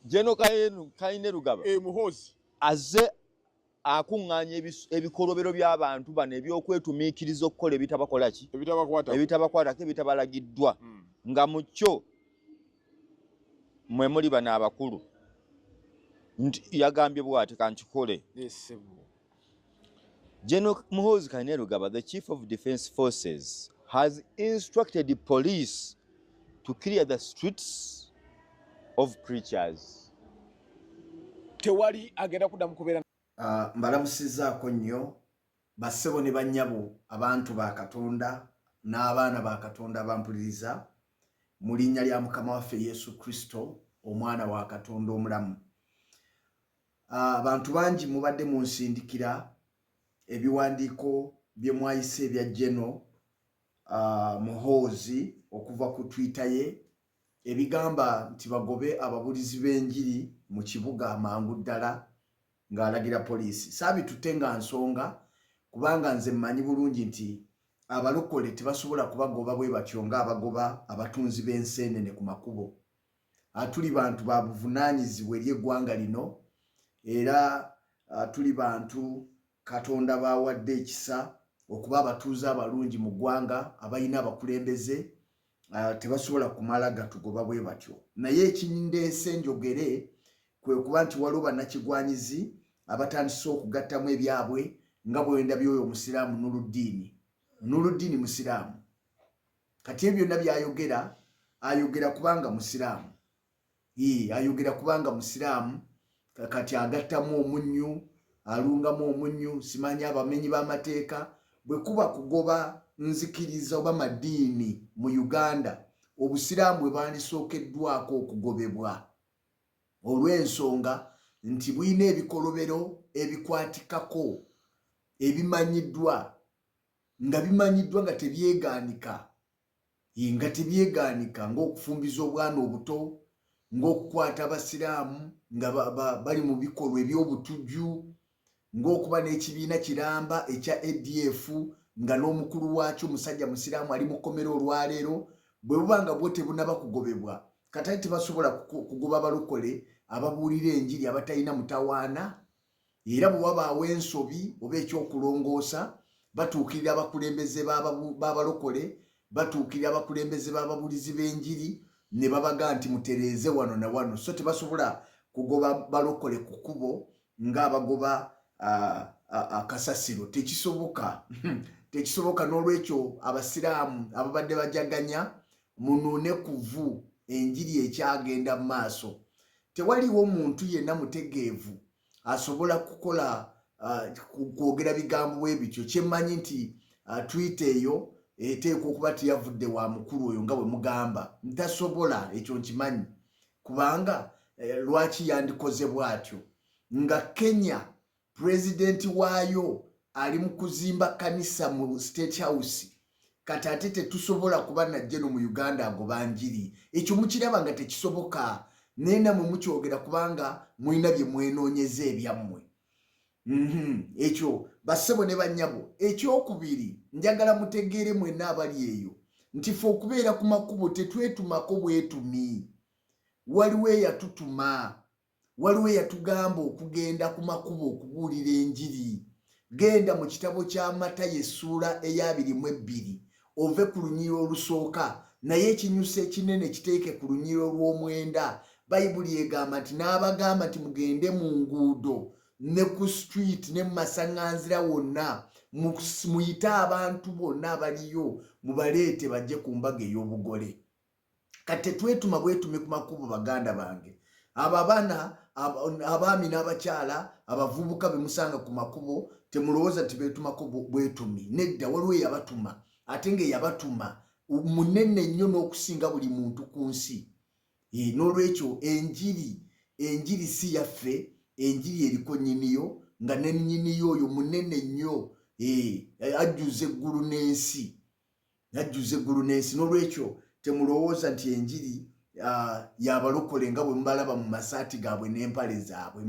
Jeno Kaine Rugaba Muhoozi azze akuŋŋaanya ebikolobero by'abantu bano ebyokwetumiikiriza okukola ebitabakola ki ebitabakwatako ebitabalagiddwa nga mu kyo mwe muli bano abakulu nti yagambye bw'ati kankikole. General Muhoozi Kainerugaba, the Chief of Defence Forces, has instructed the police to clear the streets of preachers. Tewali agenda kuddamu kubeera mbalamusizaako nnyo bassebo ne bannyabo abantu ba Katonda n'abaana ba Katonda abampuliriza mu linnya lya Mukama waffe Yesu Kristo omwana wa Katonda omulamu. Abantu bangi mubadde munsindikira ebiwandiiko bye mwayise ebya General Muhoozi okuva ku Twitter ye ebigamba nti bagobe ababulizi b'enjiri mu kibuga amangu ddala ng'alagira poliisi. Saabitutte nga nsonga kubanga nze mmanyi bulungi nti abalokole tebasobola kubagoba bwe batyo ng'abagoba abatunzi b'enseenene ku makubo. Tuli bantu ba buvunaanyizibwa eri eggwanga lino era tuli bantu Katonda bawadde ekisa okuba abatuuze abalungi mu ggwanga abalina abakulembeze tebasobola kumala gatugoba bwe batyo. Naye ekindeese njogere kwe kuba nti waliwo bannakigwanyizi abatandise okugattamu ebyabwe nga bwe ndabye oyo omusiraamu Nuruddin musiraamu. Kati ebyo byonna by'ayogera ayogera kubanga musiraamu. Ayogera kubanga musiraamu kati agattamu omunnyu alungamu omunnyu simanyi abamenyi b'amateeka bwe kuba kugoba nzikiriza oba madiini mu Uganda obusiraamu bwe bandisookeddwako okugobebwa olw'ensonga nti buyina ebikolobero ebikwatikako ebimanyiddwa nga tebyegaanika ng'okufumbiza obwana obuto ng'okukwata abasiraamu nga bali mu bikolwa eby'obutujju ng'okuba n'ekibiina kiramba ekya ADF nga n'omukulu waakyo omusajja musiraamu ali mu kkomera olwaleero bwe buba nga bwo tebunaba kugobebwa kati tebasobola kugoba abalokole ababuulira enjiri abatalina mutawaana era bwe wabaawo ensobi oba ekyokulongoosa batuukirira abakulembeze b'abalokole batuukirira abakulembeze b'ababulizi b'enjiri ne babaga nti mutereeze wano na wano so tebasobola kugoba balokole ku kkubo ng'abagoba akasasiro tekisoboka n'olwekyo abasiraamu ababadde bajaganya munuune kuvu enjiri ekyagenda mu maaso. Tewaliwo muntu yenna mutegeevu asobola kukola kwogera bigambo bwe bityo. Kyemmanyi nti Twitter eyo eteekwa okuba teyavudde wa mukulu oyo nga bwe mugamba. Ntasobola ekyo nkimanyi kubanga lwaki yandikoze bw'atyo nga Kenya pulezidenti waayo ali mu kuzimba kanisa mu State House kati ate tetusobola kuba najje no mu Uganda agoba njiri. Ekyo mukiraba nga tekisoboka nenda mu mukyogera kubanga mulina bye mwenoonyeza ebyammwe. Ekyo bassebo ne bannyabo. Ekyokubiri njagala mutegeere mwenna abali eyo nti ffe okubeera ku makubo tetwetumako bwetumi. Waliwo eyatutuma, waliwo eyatugamba okugenda ku makubo okubuulira enjiri. Genda mu kitabo kya Matayo essuula eya 22 ove ku lunyiriro olusooka naye ekinyusa ekinene kiteeke ku lunyiriro olw'omwenda. Bayibuli egamba nti n'abagamba nti mugende mu nguudo ne ku street ne mu masaŋŋanzira wonna muyite abantu bonna abaliyo mubaleete bajje ku mbaga ey'obugole. Kati tetwetuma bwetume ku makubo baganda bange. Abo abaana abaami n'abakyala abavubuka bemusanga ku makubo temulowooza nti beetumako bwetumi. Nedda waliwo eyabatuma ate ng'eyabatuma munene nnyo n'okusinga buli muntu ku nsi. N'olwekyo enjiri si yaffe, enjiri eriko nnyiniyo nga ne nnyiniyo oyo munene nnyo ajjuza eggulu n'ensi. N'olwekyo temulowooza nti enjiri yabalokole nga bwe mubalaba mu masaati gaabwe n'empale zaabwe.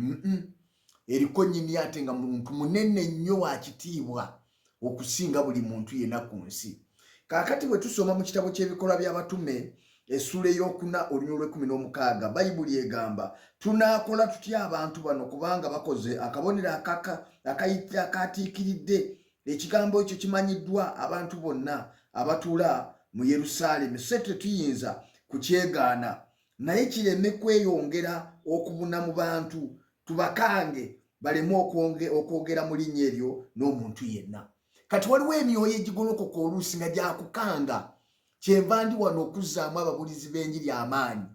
Eriko nnyini ate nga muntu munene nnyo wa kitiibwa okusinga buli muntu yenna ku nsi. Kaakati bwe tusoma mu kitabo ky'ebikolwa by'abatume essula ey'okuna olunyolo 16 bayibuli egamba tunaakola tutya abantu bano kubanga bakoze akabonero akatiikiridde ekigambo ekyo kimanyiddwa abantu bonna abatuula mu Yerusaalemi se tetuyinza kukyegaana naye kireme kweyongera okubuna mu bantu tubakange baleme okwogera mu linnya eryo n'omuntu yenna. Kati waliwo emyoyo egigolokoka oluusi nga gyakukanga kyenva ndi wano okuzzaamu ababulizi b'enjiri amaanyi.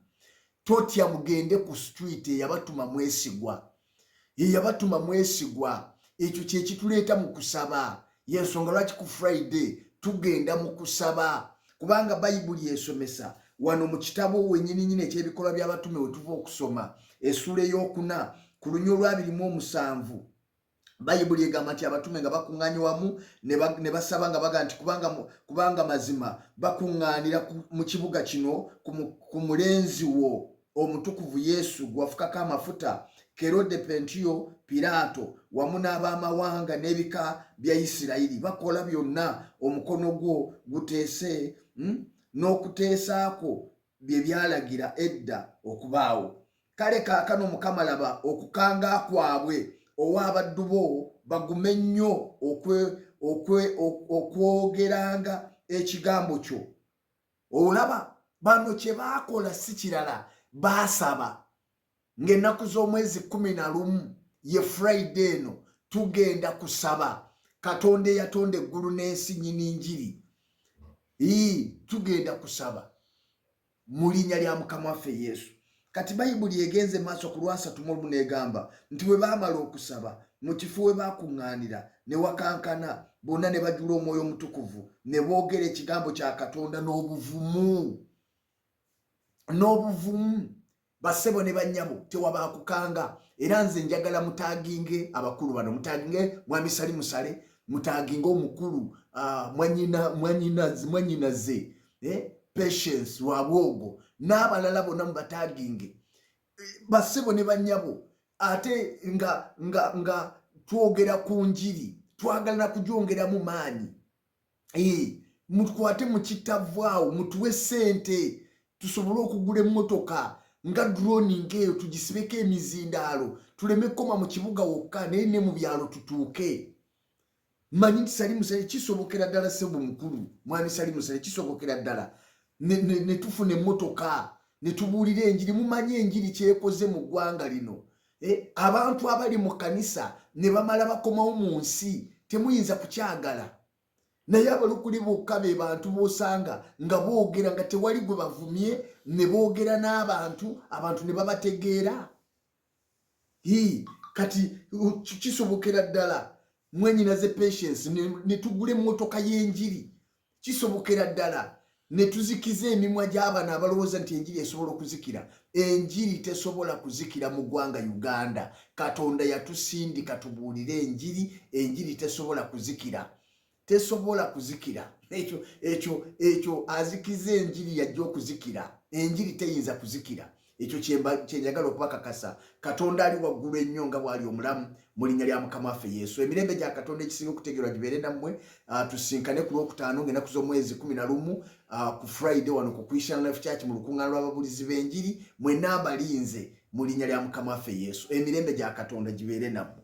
Totya mugende ku street eyabatuma mwesigwa ekyo kye kituleeta mu kusaba yensonga lwaki ku Friday tugenda mu kusaba kubanga bayibuli esomesa wano mu kitabo wennyini ekyebikolwa by'abatume we tuva okusoma essula ey'okuna ku lunyolo 27 bayibuli egamba nti abatume nga bakuŋŋaanye wamu ne basaba nga baga nti kubanga mazima bakuŋŋaanira mu kibuga kino ku mulenzi wo omutukuvu Yesu gwafukako amafuta Kerode Pentiyo Pilato wamu n'abamawanga n'ebika bya Isirayiri bakola byonna omukono gwo guteese n'okuteesaako bye byalagira edda okubaawo. Kale kaakano Mukama laba okukanga kwabwe ow'abaddu bo bagume nnyo okwogeranga ekigambo kyo. Olaba bano kye baakola si kirala baasaba ng'ennaku z'omwezi 11 ye Friday eno tugenda kusaba Katonda eyatonda eggulu n'ensi nnyini njiri tugenda kusaba mu linnya lya Mukama waffe Yesu. Kati bayibuli egenze maaso ku Lwa 3 negamba nti bwe baamala okusaba mu kifo we baakuŋŋaanira ne wakankana bonna ne bajula omwoyo omutukuvu ne boogera ekigambo kya Katonda n'obuvumu. Basebo ne bannyabo tewabaakukanga era nze njagala mutaaginge abakulu bano mutaaginge Mwami Sali Musale mutaaginge omukulu mwanyinaze Patience Wabwogo n'abalala bonna mubataginge basebo ne bannyabo ate nga twogera ku njiri twagala kugyongeramu maanyi mutukwate mu kitavaawo mutuwe ssente tusobole okugula emmotoka nga droning eyo tugisibeko emizindaalo tuleme koma mu kibuga wokka naye ne mu byalo tutuuke. Manyi nti Sali Musale kisobokera ddala sebo mukulu Mwami Sali Musale kisobokera ddala ne tufuna emmotoka ne tubuulira enjiri. Mumanyi enjiri kyekoze mu ggwanga lino abantu abali mu kanisa ne bamala bakomawo mu nsi temuyinza kukyagala naye abalokole bokka be bantu bosanga nga boogera nga tewali gwe bavumye ne boogera n'abantu ne babategeera. Kati kisobokera ddala mwenyinaze Patience ne tugula emmotoka y'enjiri kisobokera ddala ne tuzikiza emimwa gy'abana abalowooza nti enjiri esobola okuzikira. Enjiri tesobola kuzikira mu ggwanga Uganda. Katonda yatusindika tubuulire enjiri tesobola kuzikira. Ekyo azikiza enjiri yajja okuzikira. Enjiri teyinza kuzikira. Ekyo kyenjagala okubakakasa. Katonda ali waggulu ennyo nga bw'ali omulamu mu linnya lya Mukama waffe Yesu. Emirembe gya Katonda ekisinga okutegeerwa gibeere nammwe. Tusinkane ku Lwokutaano ng'ennaku z'omwezi 11 ku Friday wano ku Christian Life Church mu lukuŋŋaana lw'ababulizi b'enjiri mwenna abalinze mu linnya lya Mukama waffe Yesu. Emirembe gya Katonda gibeere nammwe.